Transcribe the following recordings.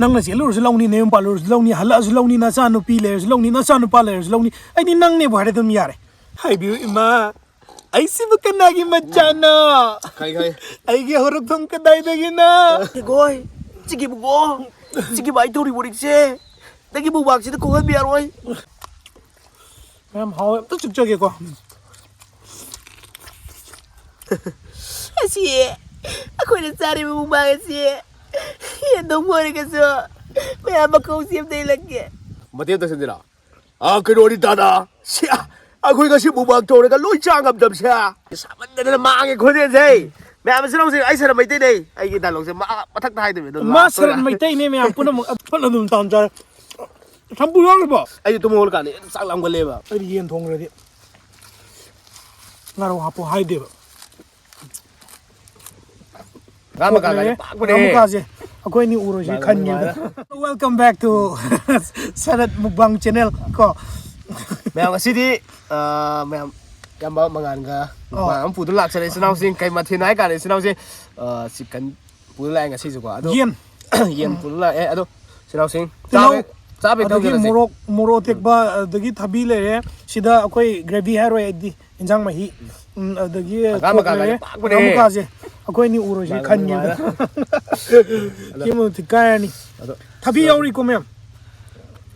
ꯅꯪꯅ ꯆꯦꯜꯂꯨꯔꯁꯨ ꯂꯧꯅꯤ ꯅꯌꯨꯝ ꯄꯥꯜꯂꯨꯔꯁꯨ ꯂꯧꯅꯤ ꯍꯜꯂꯛꯑꯁꯨ ꯂꯧꯅꯤ ꯅꯆꯥꯅꯨꯄꯤ ꯂꯩꯔꯁꯨ ꯂꯧꯅꯤ ꯅꯆꯥꯅꯨꯄꯥ ꯂꯩꯔꯁꯨ ꯂꯧꯅꯤ ꯑꯩꯗꯤ ꯅꯪꯅꯦꯕꯨ ꯍꯥꯏꯔꯗꯤ ꯑꯗꯨꯝ ꯌꯥꯔꯦ ꯍꯥꯏꯕꯤꯌꯨ ꯏꯃꯥ ꯑꯩꯁꯤꯕꯨ ꯀꯅꯥꯒꯤ ꯃꯆꯥꯅꯣ ꯑꯩꯒꯤ ꯍꯧꯔꯛꯐꯝ ꯀꯗꯥꯏꯗꯒꯤꯅꯣ ꯒꯣꯏ ꯆꯤꯒꯤ ꯕꯥꯏ ꯇꯧꯔꯤ ꯋꯥꯔꯤꯁꯦ ꯅꯪꯒꯤ ꯃꯨꯕꯥꯡꯁꯤꯗ ꯀꯣꯛꯍꯟꯕ ꯌꯥꯔꯣꯏ ꯃꯌꯥꯝ ꯍꯥꯎꯋꯦ ꯑꯝꯇ ꯆꯨꯞꯆꯒꯦꯀꯣ ꯑꯁꯤ ꯑꯩꯈꯣꯏꯅ ꯆꯥꯔꯤꯕ ꯃꯨꯕꯥꯡ ꯑꯁꯤ ꯌꯦꯟꯗꯣꯡ ꯑꯣꯏꯔꯒꯁꯨ ꯃꯌꯥꯝ ꯃꯈꯧꯁꯤ ꯑꯝꯇ ꯏꯜꯂꯛꯀꯦ ꯃꯇꯦꯡ ꯇꯧꯁꯤꯟꯗꯔꯥ ꯀꯩꯅꯣꯅꯤ ꯇꯥꯗꯥ ꯑꯩꯈꯣꯏ ꯉꯁꯤ ꯃꯨꯕꯥꯡ ꯇꯧꯔꯒ ꯂꯣꯏ ꯆꯥ ꯉꯝꯗꯕꯁꯦ ꯁꯥꯃꯟꯗꯅ ꯃꯥꯡꯉꯦ ꯈꯣꯟꯖꯦꯜꯁꯦ ꯃꯌꯥꯝ ꯁꯤꯅꯧꯁꯦ ꯑꯩ ꯁꯔ ꯃꯩꯇꯩꯅꯦ ꯑꯩꯒꯤ ꯗꯥꯏꯂꯣꯛꯁꯦ ꯃꯊꯛꯇ ꯍꯥꯏꯗꯣꯏꯅꯦ ꯑꯗꯨ ꯃꯥ ꯁꯔꯠ ꯃꯩꯇꯩꯅꯦ ꯃꯌꯥꯝ ꯄꯨꯝꯅꯃꯛ ꯄꯨꯟꯅ ꯑꯗꯨꯝ ꯇꯥꯝꯖꯔꯦ ꯁꯝꯄꯨ ꯌꯥꯎꯔꯤꯕꯣ ꯑꯩꯁꯨ ꯇꯨꯝ ꯍꯧꯒꯠꯂꯀꯥꯟꯗ ꯆꯥꯛ ꯂꯥꯝꯒꯠꯂꯦꯕ ꯑꯩꯗꯤ ꯌꯦꯟ ꯊꯣꯡꯈ꯭ꯔꯗꯤ ꯉꯥꯔꯧ ꯍꯥꯞꯄꯨ ꯍꯥꯏꯗꯦꯕ ꯀꯣꯛ ꯂꯩꯔꯦ ꯉꯥꯃꯨꯀꯥꯁꯦ ꯑꯩꯈꯣꯏ ꯑꯅꯤ ꯎꯔꯣꯏꯁꯤ ꯈꯟꯈꯤꯕꯗ ꯋꯦꯜꯀꯝ ꯕꯦꯛ ꯇꯨ ꯁꯔꯠ ꯃꯨꯛꯕꯥꯡ ꯆꯦꯅꯦꯜ ꯀꯣ ꯃꯌꯥꯝ ꯉꯁꯤꯗꯤ ꯃꯌꯥꯝ ꯏꯌꯥꯝꯕ ꯃꯉꯥꯟꯒ ꯃꯥ ꯑꯃ ꯄꯨꯗꯨꯅ ꯂꯥꯛꯆꯔꯦ ꯏꯆꯤꯜ ꯏꯅꯥꯎꯁꯤꯡ ꯀꯩ ꯃꯊꯦꯜ ꯍꯥꯏꯀꯥꯟꯗ ꯏꯆꯤꯜ ꯏꯅꯥꯎꯁꯤꯡ ꯆꯤꯛꯀꯟ ꯄꯨꯗꯨꯅ ꯂꯥꯛꯑꯦ ꯉꯁꯤꯁꯨꯀꯣ ꯑꯗꯣ ꯌꯦꯟ ꯌꯦꯟ ꯄꯨꯗꯨꯅ ꯂꯥꯛꯑꯦ ꯑꯗꯣ ꯏꯆꯤꯜ ꯏꯅꯥꯎꯁꯤꯡ ꯇꯤꯜꯍꯧ ꯆꯥꯕꯩ ꯑꯗꯒꯤ ꯇꯧꯖꯔꯁꯤ ꯃꯣꯔꯣꯛ ꯑꯇꯦꯛꯄ ꯑꯗꯒꯤ ꯊꯕꯤ ꯂꯩꯔꯦ ꯁꯤꯗ ꯑꯩꯈꯣꯏ ꯒ꯭ꯔꯦꯚꯤ ꯍꯥꯏꯔꯣꯏ ꯑꯩꯗꯤ ꯏꯟꯖꯥꯡ ꯃꯍꯤ ꯑꯗꯒꯤ ꯀꯣꯛ ꯂꯩꯔꯦ ꯉꯥꯃꯨꯀꯥꯁꯦ ꯑꯩꯈꯣꯏ ꯑꯅꯤ ꯎꯔꯣꯏꯁꯤ ꯈꯟꯈꯤꯕꯗ ꯀꯤꯃꯨ ꯀꯥꯏꯔꯅꯤ ꯊꯕꯤ ꯌꯥꯎꯔꯤꯀꯣ ꯃꯌꯥꯝ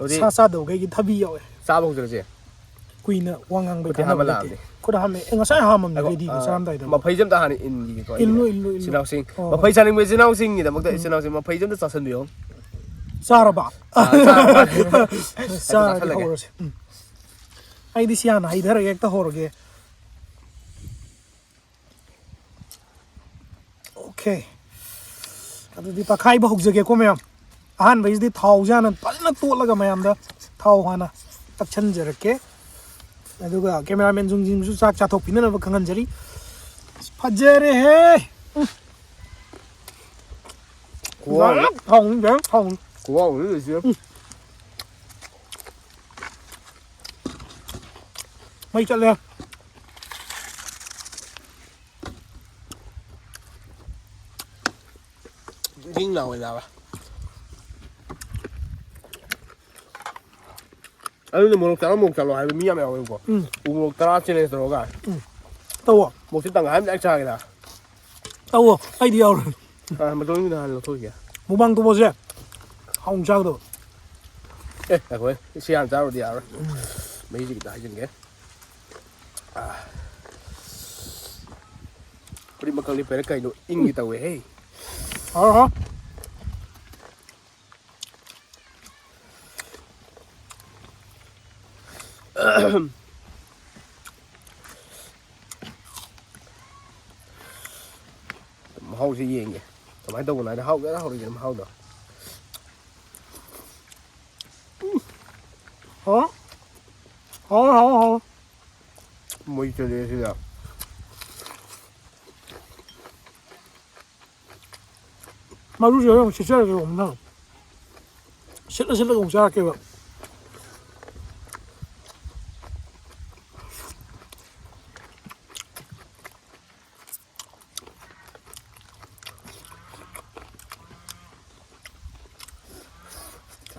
ꯁꯥ ꯆꯥꯗꯕꯈꯩꯒꯤ ꯊꯕꯤ ꯌꯥꯎꯋꯦ ꯆꯥꯕ ꯍꯧꯖꯔꯁꯦ ꯀꯨꯏꯅ ꯋꯥ ꯉꯥꯡꯕꯩ ꯈꯨꯠꯇꯤ ꯀꯥꯟꯅꯕ ꯍꯥꯝꯕ ꯂꯩꯇꯦ ꯂꯥꯛꯑꯕꯅꯤ ꯈꯨꯠ ꯍꯥꯝꯃꯦ ꯉꯁꯥꯏ ꯍꯥꯝꯃꯝꯅꯦ ꯔꯦꯗꯤꯗ ꯆꯥꯔꯝꯗꯥꯏꯗ ꯃꯐꯩꯁꯦ ꯑꯝꯇ ꯍꯥꯟꯅ ꯏꯟꯈꯤꯒꯦꯀꯣ ꯏꯜꯂꯨ ꯑꯩꯒꯤꯗ ꯏꯜꯂꯨ ꯏꯜꯂꯨ ꯏꯆꯤꯜ ꯃꯐꯩ ꯆꯥꯅꯤꯡꯕ ꯏꯆꯤꯜ ꯏꯅꯥꯎꯁꯤꯡꯒꯤꯗꯃꯛꯇ ꯏꯆꯤꯜ ꯏꯅꯥꯎꯁꯤꯡ ꯃꯐꯩꯁꯦ ꯑꯝꯇ ꯆꯥꯁꯤꯟꯕꯤꯌꯣ ꯆꯥꯔꯕ ꯆꯥꯔꯗꯤ ꯆꯥꯔꯗꯤ ꯍꯧꯔꯁꯦ ꯑꯩꯗꯤ ꯁꯤ ꯍꯥꯟꯅ ꯍꯩꯊꯔꯒꯦ ꯍꯦꯛꯇ ꯍꯧꯔꯒꯦ ꯑꯣꯀꯦ ꯑꯗꯨꯗꯤ ꯇꯛꯈꯥꯏꯕ ꯍꯧꯖꯒꯦꯀꯣ ꯃꯌꯥꯝ ꯑꯍꯥꯟꯕꯩꯁꯤꯗꯤ ꯊꯥꯎꯁꯦ ꯍꯥꯟꯅ ꯐꯖꯅ ꯇꯣꯠꯂꯒ ꯃꯌꯥꯝꯗ ꯊꯥꯎ ꯍꯥꯟꯅ ꯇꯛꯁꯟꯖꯔꯛꯀꯦ ꯑꯗꯨꯒ ꯀꯦꯃꯦꯔꯥꯃꯦꯟꯁꯤꯡꯁꯨ ꯆꯥꯛ ꯆꯥꯊꯣꯛꯄꯤꯅꯅꯕ ꯈꯪꯍꯟꯖꯔꯤ ꯐꯖꯔꯦꯍꯦ ꯊꯥꯎ ꯃꯩ ꯆꯠꯂꯦ ꯖꯤꯡ ꯂꯥꯎꯋꯦ ꯅꯥꯕ ꯑꯗꯨꯅ ꯃꯣꯔꯣꯛ ꯆꯥꯠꯂꯣ ꯍꯥꯏꯕ ꯃꯤ ꯌꯥꯝ ꯌꯥꯎꯋꯦꯕꯀꯣ ꯎ ꯃꯣꯔꯣꯛ 10 ꯆꯦꯂꯦꯟꯖ ꯇꯧꯔꯒ ꯇꯧꯋꯣ ꯃꯣꯔꯣꯛꯁꯦ ꯇꯪꯈꯥꯏ ꯑꯃ ꯗꯥꯏꯔꯦꯛ ꯆꯥꯒꯦꯗ ꯇꯧꯋꯣ ꯑꯩꯗꯤ ꯌꯥꯎꯔꯣꯏ ꯃꯇꯣꯡꯒꯤꯗ ꯍꯥꯟꯅ ꯂꯧꯊꯣꯛꯈꯤꯒꯦ ꯃꯨꯛꯕꯥꯡ ꯇꯧꯕꯁꯦ ꯍꯥꯎꯅ ꯆꯥꯒꯗꯕ ꯑꯩꯈꯣꯏ ꯁꯤ ꯍꯥꯟꯅ ꯆꯥꯔꯨꯔꯗꯤ ꯌꯥꯔꯣꯏ ꯃꯍꯤꯁꯤ ꯈꯤꯇ ꯍꯩꯖꯤꯟꯒꯦ ꯐꯨꯔꯤꯠ ꯃꯈꯜꯗꯤ ꯐꯔꯦ ꯀꯩꯅꯣ ꯏꯪꯒꯤ ꯇꯧꯋꯦꯍꯦ ꯍꯥꯎ ꯃꯍꯥꯎꯁꯤ ꯌꯦꯡꯒꯦ ꯀꯃꯥꯏꯅ ꯇꯧꯕꯅꯣ ꯍꯥꯏꯅ ꯍꯥꯎꯒꯦꯔꯥ ꯍꯧꯔꯣꯏꯒꯦꯔꯥ ꯃꯍꯥꯎꯗꯣ ꯍꯥꯎ ꯃꯣꯏ ꯆꯠꯂꯦ ꯁꯤꯗ ꯃꯔꯨꯁꯦ ꯑꯃꯨꯛ ꯁꯤꯠꯆꯔꯒꯦ ꯅꯪ ꯁꯤꯠꯂ ꯑꯃꯨꯛ ꯆꯥꯔꯛꯀꯦꯕ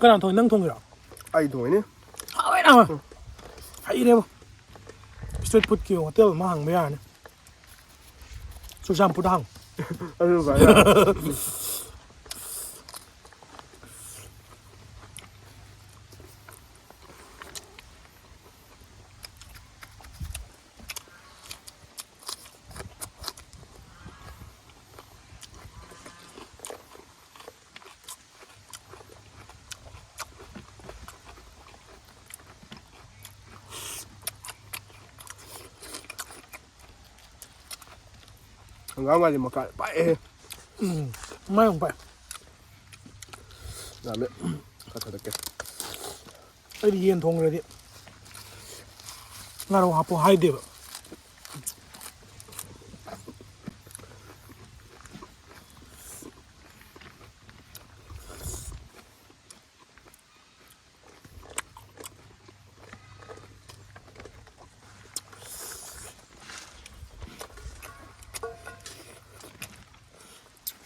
ꯀꯅꯥ ꯊꯣꯡꯉꯤ ꯅꯪ ꯊꯣꯡꯉꯤꯔꯣ ꯑꯩ ꯊꯣꯡꯉꯤꯅꯤ ꯍꯥꯎꯋꯦꯅ ꯍꯩꯔꯦꯕ ꯏꯁꯇ꯭ꯔꯤꯠ ꯐꯨꯗꯀꯤ ꯍꯣꯇꯦꯜ ꯑꯃ ꯍꯥꯡꯕ ꯌꯥꯔꯅꯤ ꯆꯨꯔꯆꯥꯟꯄꯨꯔꯗ ꯍꯥꯡ ꯑꯗꯨ ꯍꯪꯒꯥꯝꯒꯥꯗꯤ ꯃꯀꯥ ꯄꯥꯛꯑꯦꯍꯦ ꯃꯥꯏ ꯑꯃꯨꯛ ꯄꯥꯏ ꯌꯥꯝꯃꯦ ꯊꯥꯗꯛꯀꯦ ꯑꯩꯗꯤ ꯌꯦꯟ ꯊꯣꯡꯈ꯭ꯔꯗꯤ ꯉꯥꯔꯧ ꯍꯥꯞꯄꯨ ꯍꯥꯏꯗꯦꯕ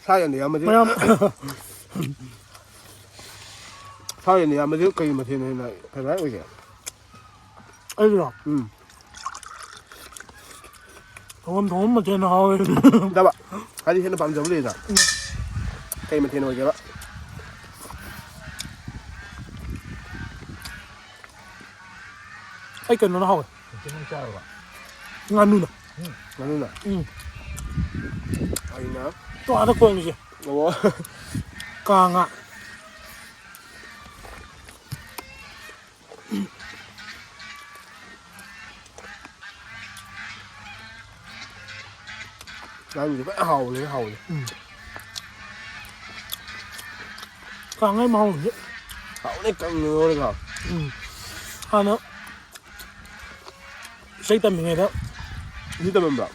ꯁꯥ ꯌꯥꯝꯗꯤ ꯌꯥꯝꯕꯁꯤ ꯃꯌꯥꯝ 사연이 아무도 거의 못해는 그래 이게. 알죠? 돈 못해는 하고. 잡아. 아니 해는 밤 잡으려다. 거의 못해는 이게 봐. Ai cần nó hậu. Ngan luôn à? 나는 나. 아니나. 또 알아 보이지? 뭐. 강아. 나는 이제 하울래. 강아 mà hậu chứ. 하울래 깡는 거가. Nó xây tầm ngày đó. 힘들면 봐.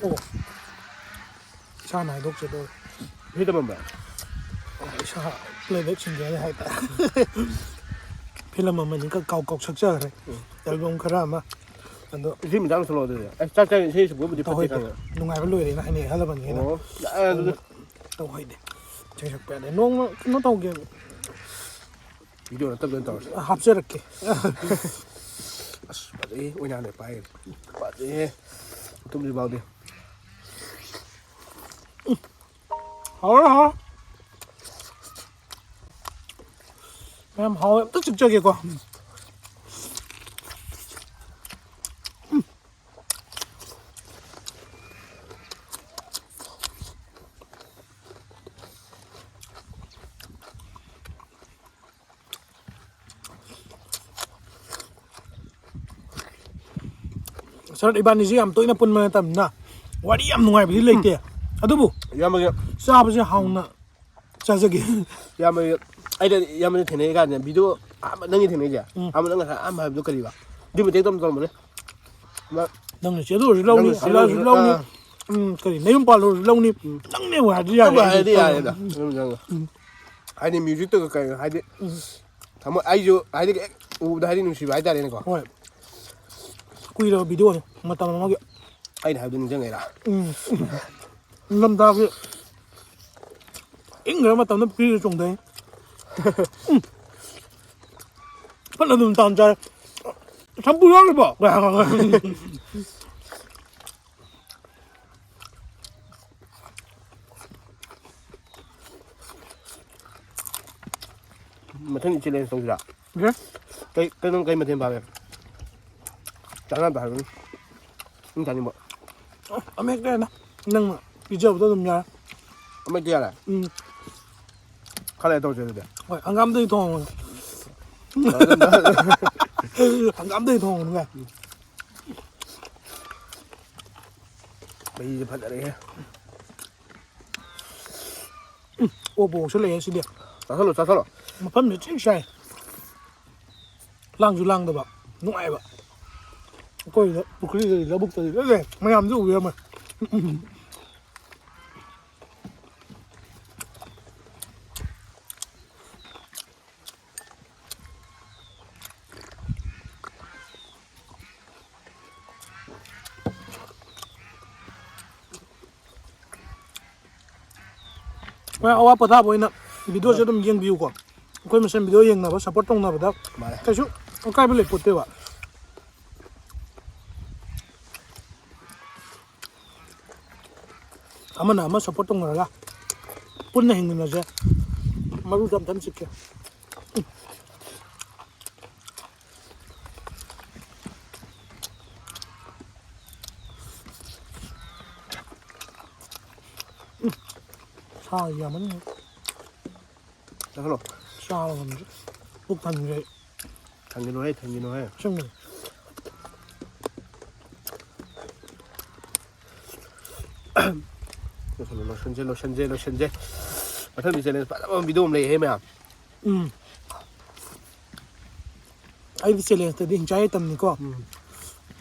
Ồ. Sao này đốt cho tôi. 힘들면 봐. Sao lên đấy xin ghé hay ta. Thế là mà mình có cầu cọc sắc sơ này. Tại vì ông khá mà. Anh đó. 지금 장소로 돼. 짝짝이 세시 뭐 Tao hỏi 버티 được. Nung ngày có lùi đấy này này hay là mình nghe nào. Tao hỏi được. Chơi sạc bẹ này nó tao kìa. 비디오는 딱 된다. Hấp sẽ được kìa. 맞지? 오냐 내 빠이. 맞지? 좀 좀 봐도. Hả? Em hỏi tức trực chơi kìa qua. Sarat iban ni siam toy na pun ma tam na. Wadi am nungai bi lei te. Adu bu. 야마게 Sa ba se haung na. Sa se gi. 야마게 아이들 야마게 되네가 아니야. 비디오 아마 능이 되네자. 아마 능가 아마 비디오 거리가. 니뭐 대도 좀 뭐네. 막 Nang ni che do lâu ni, se la lâu ni. Cái này không bao lâu ni. Nang ne wa di ya. 아마 아이디야 아니다. 그럼 아니 뮤직도 가까이 아이디. 담아 아이죠. 아이디 우다 아이디 누시 아이디 아니는 거. Ôi. Quy rồi video này, mà tao nó kìa. 아이디 하도 인정해라. Ngâm tao kìa. Ít người mà tao nó quy trùng đấy. Phát là đừng tàn trời. Thăm bùi lắm đi bỏ. mà thân chị lên xong rồi Thế? cái nó cây mà thêm vào em chẳng làm bảo không chẳng như vậy Ông hết đây nè. Nâng mà. Đi chơi tao dùng nhà. mấy kia này khai lại tôi chơi được Ôi, ăn găm tươi thòng. Ăn găm tươi thòng đúng không? bây giờ phải ở đây Ô bố sẽ lấy xin được. sao rồi Mà phân thì chết say. Lang dù lang đâu bảo. Ngoại bảo. Coi đó, bục cái gì đó bục cái gì đó kìa. Mày làm gì vậy mà. Mày awak pada boy na video saya tu yang view ko. Kau macam video yang na support tong na pada. Kau tu, kau boleh pote wa. Ama na ama support tong na la. Pun na hingin na siya. Maru jam sikit. Sao giờ mình sao rồi sao là mình bốc thành vậy thành như nói xong rồi nó sinh dê mà thân bị dê lên phải làm video này hết mày ai đi xe lên từ đi trái tầm này có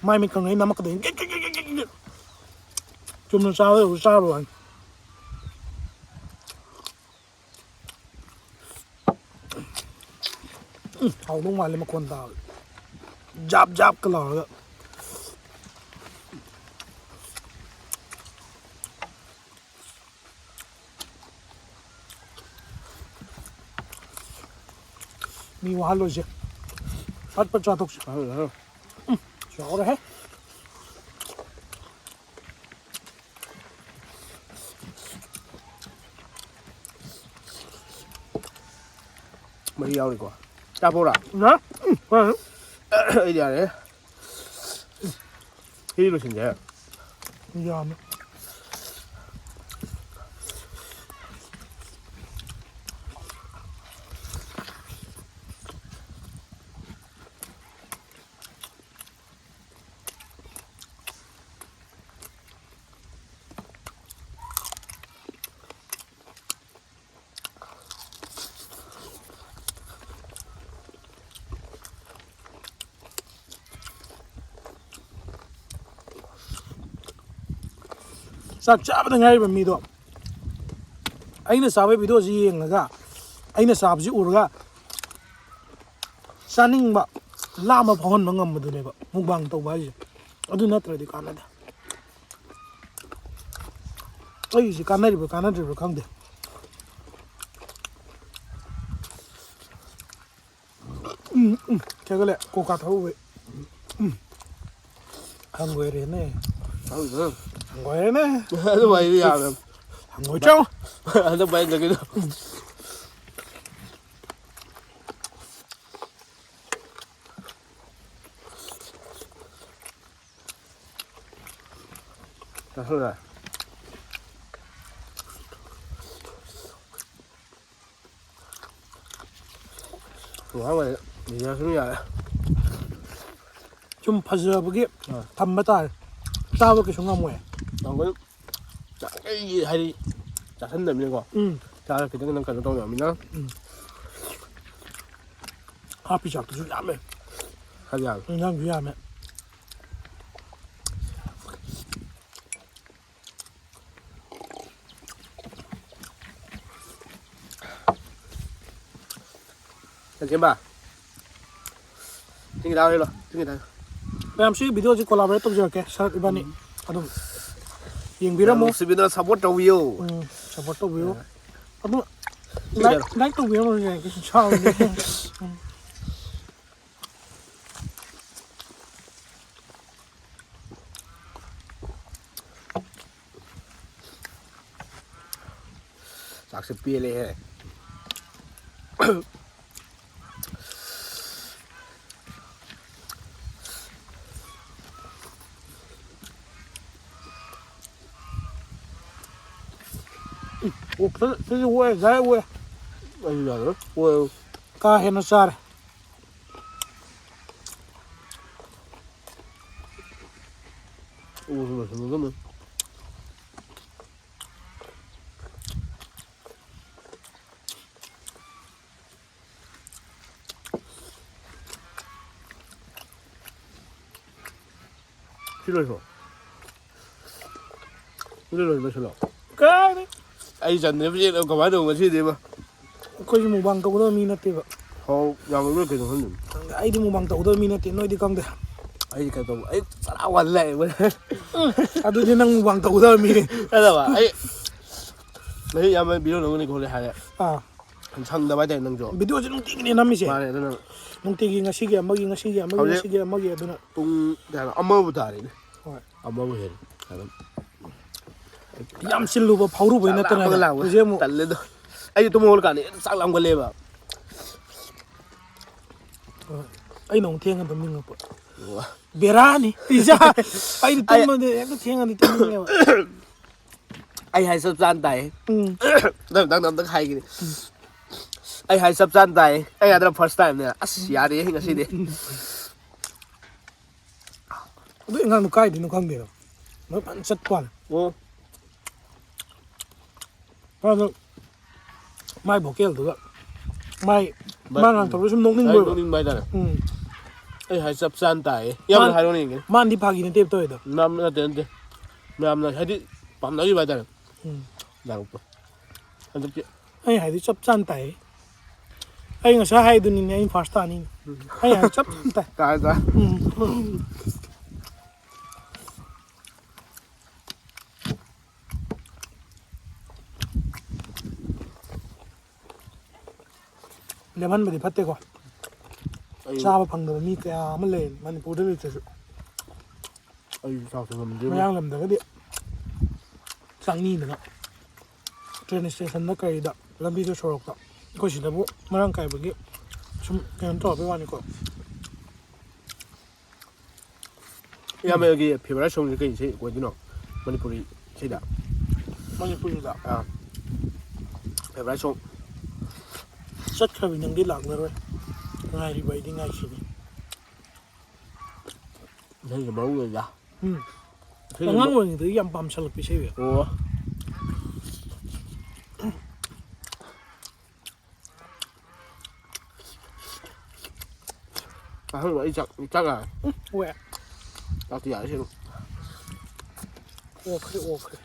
mai mình còn ấy nằm cái đấy chúng nó sao rồi hầu đúng ngoài lên mà quần tao giáp cái lò đó มีหวานเลยสิพัดประจาทุกสิ่งเจ้าเลยไม่เอาดีกว่าจ้าพวกเรานะไอเดียเนี่ยที่รู้สึกยังไงยอมสักจ้าเป็นไงแบบมีตัวไอ้เนี่ยสาวไปวิดีโอจีเองนะก็ไอ้เนี่ยสาวจีอุรก็ซันนิ่งแบบล่ามาพอนมังงมมาดูเลยแบบมุกบังตัวไว้อะดูน่าตระดิการนั่นไอ้สิการนั่นหรือการนั่นหรือข้างเดียวแค่ก็เลยโกกัดเขาไปฮังเวเรเน่ฮังเวเน่ ทำไมไม่อยากเลย ฮังเวเจ้าทำไมจะกินเท่าไหร่หัวมันมีเยอะขึ้นอย่าง 좀 파스라보게 담마다 싸우게 중요한 이건 이 다리 자 산다면 이거 자 그냥 가는 동네입니다 하피작도 좀 야매 하자 그냥 위야매 잠깐만 tinggi dah lo tinggi dah Ma'am si video si collaborate to jake Sarat ibani adum yung bira mo si video support to view support to view adum like to view mo yung chao sakse pile hai 오, 그게 뭐야? 나야 뭐야? 아니 나는 뭐야 가 해는 쌀. 오 그러면 싫어서 싫어 Cái ai dần thì bây giờ có bán đồ mà chi đi mà coi như Mubang tàu đó mình nãy vậy. họ làm cái cái hơn nữa Ai đi Mubang tàu đó mình nãy nói đi con đấy. ai cái đồ ai sao hoàn lệ vậy À tôi chỉ năng Mubang tàu đó mình. cái đó à ai mấy nhà mình biểu nó này có lẽ hay đấy À. anh chăng đã bắt đầu nâng rồi Video chỉ nung tiki này nằm gì? mà này nó nung tiki ngay xí kia, magi ngay xí kia, magi ngay xí kia, magi ở đó. tung cái là âm mơ bút này âm mơ bút hiện Yam xin lu pháo ru với nó tên này. Tôi mu tận lên thôi ai tôi mua cái này sang làm cái lê mà ai nông thiên anh tụi mình ngập. Berani, isa. Ai tụi mình đấy, cái thiên anh tụi mình ngập. ai hay sắp gian tay đang hay cái ai hay sắp gian tay ai là first time nè à đi hình gì đi Tôi ngang nó cái thì nó không được. Nó bắn rất quan. Mai bỏ keo được mai mang hàng tàu xuống nông ninh bơi ninh bay ra ai hay sắp san tại em là hai đôi này man đi phagi nên tiếp tôi được năm là tiền tiền năm là hay đi bấm nói gì bay ra làm không anh tiếp chuyện ai hay đi sắp san tại ai ngờ sao hay đôi này anh first time ai hay sắp tại cái đó 레몬 맛이 받대고 ꯆꯥꯕ ꯐꯪꯗꯕ ꯃꯤ ꯀꯌꯥ ꯑꯃ ꯂꯩ ꯃꯅꯤꯄꯨꯔꯗ ꯂꯩꯇ꯭ꯔꯁꯨ ꯃꯌꯥꯡ ꯂꯝꯗꯒꯗꯤ ꯆꯪꯅꯤꯗꯅ train ꯏꯁꯇꯦꯁꯟꯗ ꯀꯔꯤꯗ ꯂꯝꯕꯤꯗ ꯁꯣꯔꯣꯛꯇ ꯑꯩꯈꯣꯏ ꯁꯤꯗꯕꯨ ꯃꯔꯥꯡ ꯀꯥꯏꯕꯒꯤ ꯁꯨꯝ ꯀꯩꯅꯣ ꯇꯧꯔꯛꯄꯩ ꯋꯥꯅꯤꯀꯣ ꯏꯌꯥꯝꯕꯒꯤ ꯐꯦꯚꯣꯔꯥꯏꯠ ꯁꯣꯡꯁꯦ ꯀꯩ ꯏꯁꯩ ꯑꯣꯏꯗꯣꯏꯅꯣ ꯃꯅꯤꯄꯨꯔꯤ ꯏꯁꯩꯗ ꯃꯅꯤꯄꯨꯔꯗ ꯐꯦꯚꯣꯔꯥꯏꯠ ꯁꯣꯡ ꯆꯠꯈ꯭ꯔꯕꯤ ꯅꯪꯗꯤ ꯂꯥꯛꯅꯔꯣꯏ ꯉꯥꯏꯔꯤꯕ ꯑꯩꯗꯤ ꯉꯥꯏꯈꯤꯅꯤ ꯏꯁꯩꯒ ꯃꯔꯨ ꯑꯣꯏꯗ ꯑꯉꯥꯡ ꯑꯣꯏꯔꯤꯉꯩꯗꯒꯤ ꯌꯥꯝ ꯄꯥꯝꯁꯜꯂꯛꯄ ꯏꯁꯩ ꯑꯣ ꯑꯍꯜ ꯑꯩ ꯆꯥꯛ ꯋꯦ ꯆꯥꯛꯇꯤ ꯌꯥꯔꯦ ꯁꯤ ꯑꯣꯈ꯭ꯔꯦ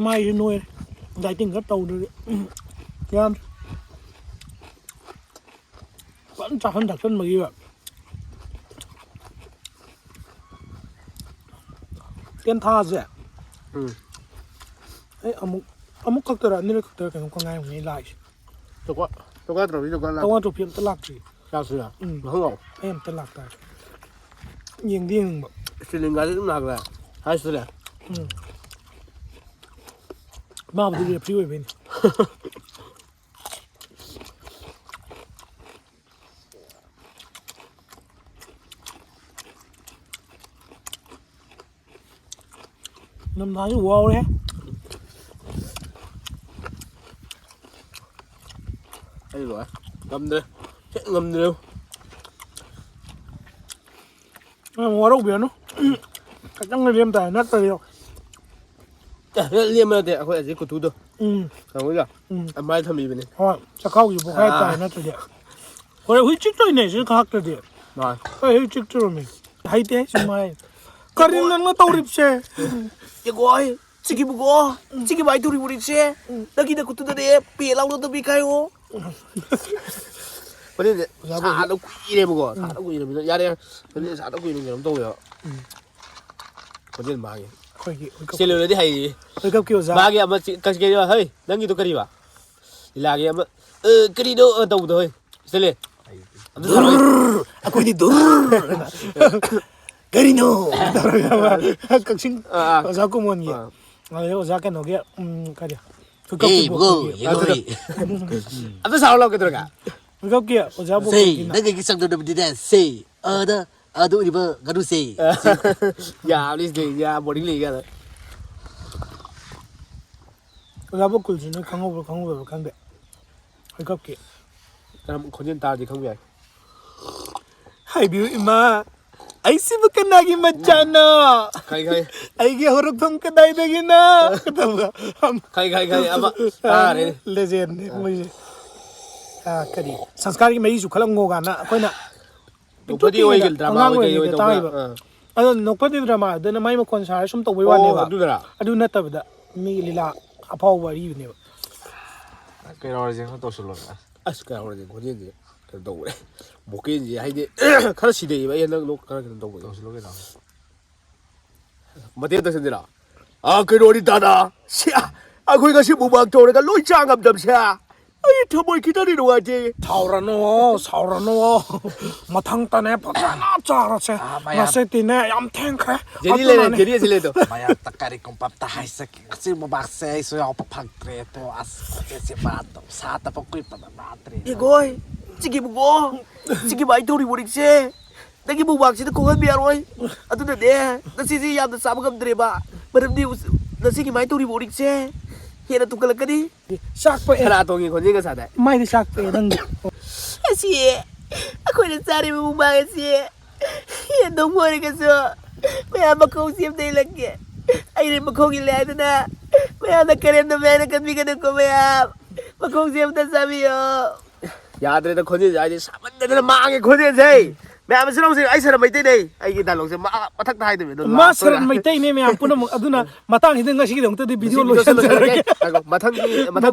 ꯃꯥꯏꯁꯨ ꯅꯣꯏꯔꯦ ꯗꯥꯏꯇꯤꯡ ꯈꯔ ꯇꯧꯗ꯭ꯔꯗꯤ ꯌꯥꯝꯗ꯭ꯔꯦ ꯐꯖꯅ ꯆꯥꯁꯟ ꯊꯛꯁꯟꯕꯒꯤꯕ ꯇꯦꯟꯊꯥꯁꯦ ꯑꯩ ꯑꯃꯨꯛ ꯈꯛꯇꯔ ꯑꯅꯤꯔꯛ ꯈꯛꯇꯔ ꯀꯩꯅꯣ ꯀꯉꯥꯏꯔꯝꯅꯤ ꯑꯩ ꯂꯥꯛꯏꯁꯦ ꯇꯧꯀꯥ ꯇ꯭ꯔꯣꯐꯤ ꯇꯋꯥ ꯇ꯭ꯔꯣꯐꯤ ꯑꯝꯇ ꯂꯥꯛꯇ꯭ꯔꯤ ꯂꯥꯛꯇ꯭ꯔꯤꯌꯥ ꯑꯩ ꯑꯝꯇ ꯂꯥꯛꯇꯥꯔꯦ ꯌꯦꯡꯗꯤ ꯌꯦꯡꯅꯤꯡꯕ ꯁ꯭ꯔꯤꯂꯪꯀꯥꯗꯤ ꯑꯗꯨꯝ ꯂꯥꯛꯂꯦ ꯍꯥꯏꯁꯤꯂꯦ ꯃꯥꯕꯨꯗꯤ ꯔꯦꯐ꯭ꯔꯤ ꯑꯣꯏꯕꯩꯅꯤ ꯅꯝꯊꯥꯁꯨ ꯋꯥꯎꯔꯦ ꯑꯩ ꯂꯣꯏꯔꯦ ꯉꯝꯗ꯭ꯔꯦ ꯍꯦꯛ ꯉꯝꯗ꯭ꯔꯦ ꯋꯥꯔꯧꯕꯤꯔꯅꯨ ꯈꯤꯇꯪ ꯂꯦꯝ ꯇꯥꯔꯦ ꯅꯠꯇ꯭ꯔꯗꯤ ꯂꯦꯝꯕ ꯅꯠꯇꯦ ꯑꯩꯈꯣꯏ ꯑꯁꯤ ꯀꯨꯇꯨꯗꯣ ꯈꯪꯉꯣꯏꯗ ꯑꯗꯨꯃꯥꯏꯅ ꯊꯝꯕꯤꯕꯅꯦ ꯍꯣꯏ ꯆꯈꯥꯎꯁꯨ ꯄꯣꯛꯈꯥꯏ ꯇꯥꯔꯦ ꯅꯠꯇ꯭ꯔꯗꯤ ꯍꯣꯏ ꯍꯧꯖꯤꯛ ꯆꯤꯛꯇꯣꯏꯅꯦ ꯁꯤ ꯈꯥꯛꯇ꯭ꯔꯗꯤ ꯍꯣꯏ ꯍꯧꯖꯤꯛ ꯆꯤꯛꯇꯣꯔꯝꯃꯤ ꯍꯩꯇꯦ ꯁꯨꯝ ꯍꯥꯏ ꯀꯔꯤ ꯅꯪꯅ ꯇꯧꯔꯤꯕꯁꯦ 이거 찌개 보고 찌개 많이 돌이 버리지 여기다 그것도 내 삐라우도 비카요 근데 사도 꾸이래보고 사도 꾸이래보고 야래 근데 사도 꾸이는 게 너무 더워요 근데 망해 셀룰러디 하이 ꯋꯦꯜꯀꯞꯀꯤ ꯑꯣꯖꯥ 마게 아마 가시게요 헤이 낭기도 그리와 일라게 아마 그리도 더우도 헤이 셀레 ꯑꯩꯈꯣꯏꯗꯤ ꯀꯔꯤꯅꯣ ꯀꯛꯆꯤꯡ ꯑꯣꯖꯥ ꯀꯨꯃꯣꯟꯒꯤ ꯑꯗꯩ ꯑꯣꯖꯥ ꯀꯩꯅꯣꯒꯤ ꯀꯔꯤ 아무튼 사올라고 그러가 ꯋꯦꯜꯀꯞꯀꯤ 어ꯣꯖꯥ Say, ꯕꯣꯛꯀꯤꯅ nagiging sang doon na say, ado di ba gano say? 야 리스데 야 머리 리가 ꯑꯣꯖꯥ ꯕꯣꯛꯀꯨꯜꯁꯤꯅ ꯈꯪꯍꯧꯕ꯭ꯔꯥ ꯈꯪꯗꯦ ꯋꯦꯜꯀꯞꯀꯤ 그럼 건전 다지 không vậy ꯍꯥꯏꯕꯤꯌꯨ ꯏꯃꯥ ꯑꯩꯁꯤꯕꯨ ꯀꯅꯥꯒꯤ ꯃꯆꯥꯅꯣ 가이 ꯑꯩꯒꯤ ꯍꯧꯔꯛꯐꯝ ꯀꯗꯥꯏꯗꯒꯤꯅ ꯀꯗꯧꯕ 가이 아마 아래 ꯂꯦꯖꯦꯟꯅꯦ ꯃꯣꯏꯁꯦ ꯀꯔꯤ ꯁꯪꯁꯀꯥꯔꯒꯤ ꯃꯔꯤꯁꯨ ꯈꯜꯂꯝꯉꯣ ꯀꯥꯟꯗ ꯑꯩꯈꯣꯏꯅ ꯅꯣꯛꯐꯗꯤ ꯑꯣꯏꯒꯤꯜ ꯗ꯭ꯔꯃꯥ ꯑꯉꯥꯡ ꯑꯣꯏ ꯀꯩ ꯑꯣꯏ ꯑꯣꯏꯔꯤꯉꯩꯗ ꯇꯧꯕ ꯇꯥꯏꯕ ꯑꯗꯣ ꯅꯣꯛꯐꯗꯤ ꯗ꯭ꯔꯃꯥꯗꯅ ꯃꯥꯏ ꯃꯈꯣꯟ ꯁꯥꯔ ꯁꯨꯝ ꯇꯧꯕꯩ ꯋꯥꯅꯦꯕ ꯑꯗꯨꯗꯔꯥ ꯑꯗꯨ ꯅꯠꯇꯕꯗ ꯃꯤꯒꯤ ꯂꯤꯂꯥ ꯑꯐꯥꯎꯕ ꯑꯔꯤꯕꯅꯦꯕ ꯀꯩꯅꯣ ꯇꯧꯁꯤꯜꯂꯣꯅ ꯑꯁ ꯀꯌꯥ ꯑꯣꯏꯔꯗꯤ ꯈꯣꯟꯖꯦꯜꯁꯦ ꯀꯩꯅꯣ ꯇꯧꯕꯔꯦ ꯕꯣꯀꯦꯟꯁꯦ ꯍꯥꯏꯗꯤ ꯈꯔ ꯁꯤꯗꯩꯌꯦꯕ ꯑꯩ ꯍꯟꯗꯛ ꯂꯣꯛ ꯈꯔ ꯀꯩꯅꯣ ꯇꯧꯕꯗꯣ ꯇꯧꯁꯤꯜꯂꯣ ꯀꯩꯅꯣ ꯃꯇꯦꯛ ꯇꯧꯁꯤꯟꯁꯤꯔꯥ ꯀꯩꯅꯣꯅꯤ ꯇꯥꯗꯥ ꯁꯤ ꯑꯩꯈꯣꯏ ꯉꯁꯤ ꯃꯨꯕꯥꯡ ꯇꯧꯔꯒ ꯂꯣꯏ ꯆꯥ ꯉꯝꯗꯕꯁꯦ ꯑꯩ ꯊꯃꯣꯏ ꯈꯤꯇꯪꯗꯤ ꯅꯨꯡꯉꯥꯏꯇꯦ ꯁꯥꯎꯔꯅꯨ ꯃꯊꯪꯇꯅꯦ ꯐꯖꯅ ꯆꯥꯔꯁꯦ ꯉꯁꯤꯗꯤꯅꯦ ꯌꯥꯝ ꯊꯦꯡꯈ꯭ꯔꯦ 제리 해질래도 mayata kari kung paptahay kasi mabakse so ako papagtre to as kasi bato sa tapok pa na matre 이거 찌개 보고 찌개 많이 돌이 버리지 내가 뭐 막지도 그걸 미안해 아무튼 내 나시지 야도 싸먹음들이봐 머름디 나시기 많이 돌이 버리지 얘는 또 그럴까니 ꯆꯥꯛꯄ 하나동이 건진가 사다 ꯃꯥꯏꯗꯤ ꯆꯥꯛꯄ ꯅꯪꯗꯤ 아시 아코는 쌀이 무방하시 얘도 모르겠어 왜 막고 싶대 이렇게 아이를 막고길래 하더나 왜 하나 그랬는데 왜 그런 미가 듣고 왜 막고 싶다 사비요 ꯌꯥꯗ꯭ꯔꯦꯗ ꯈꯣꯟꯖꯦꯜꯁꯦ ꯍꯥꯏꯗꯤ ꯁꯥꯃꯟꯗꯅ ꯃꯥꯡꯉꯦ ꯈꯣꯟꯖꯦꯜꯁꯦ ꯃꯌꯥꯝ ꯁꯤꯂꯧꯁꯦ ꯑꯩ ꯁꯥꯔ ꯃꯩꯇꯩꯅꯦ ꯑꯩꯒꯤ ꯗꯥꯏꯂꯣꯛꯁꯦ ꯃꯊꯛꯇ ꯍꯥꯏꯗꯕꯤ ꯑꯗꯨꯝ ꯃꯥ ꯁꯔꯠ ꯃꯩꯇꯩꯅꯦ ꯃꯌꯥꯝ ꯄꯨꯝꯅꯃꯛ ꯑꯗꯨꯅ ꯃꯇꯥꯡꯁꯤꯗ ꯉꯁꯤꯒꯤꯗꯃꯛꯇꯗꯤ ꯚꯤꯗꯤꯑꯣ ꯂꯣꯏꯁꯤꯟꯖꯔꯒꯦ ꯃꯊꯪ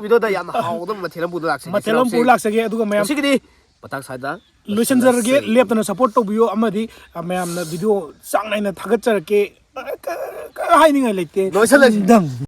ꯚꯤꯗꯤꯑꯣꯗ ꯌꯥꯝꯅ ꯍꯥꯎꯒꯗꯕ ꯃꯊꯦꯜ ꯑꯃ ꯄꯨꯗ ꯂꯥꯛꯁꯦ ꯃꯊꯦꯜ ꯑꯃ ꯄꯨꯔ ꯂꯥꯛꯆꯒꯦ ꯑꯗꯨꯒ ꯃꯌꯥꯝ ꯉꯁꯤꯒꯤꯗꯤ ꯃꯇꯥꯡ ꯁ꯭ꯋꯥꯏꯗ ꯂꯣꯏꯁꯤꯟꯖꯔꯒꯦ ꯂꯦꯞꯇꯅ ꯁꯞꯄꯣꯔꯠ ꯇꯧꯕꯤꯌꯣ ꯑꯃꯗꯤ ꯃꯌꯥꯝꯅ ꯚꯤꯗꯤꯑꯣ ꯆꯥꯡ ꯅꯥꯏꯅ ꯊꯥꯒꯠꯆꯔꯛꯀꯦ ꯍꯥꯏꯅꯤꯡꯉꯥꯏ ꯂꯩꯇꯦ ꯂꯣꯏꯁꯤꯜꯂꯁꯤ ꯗꯪ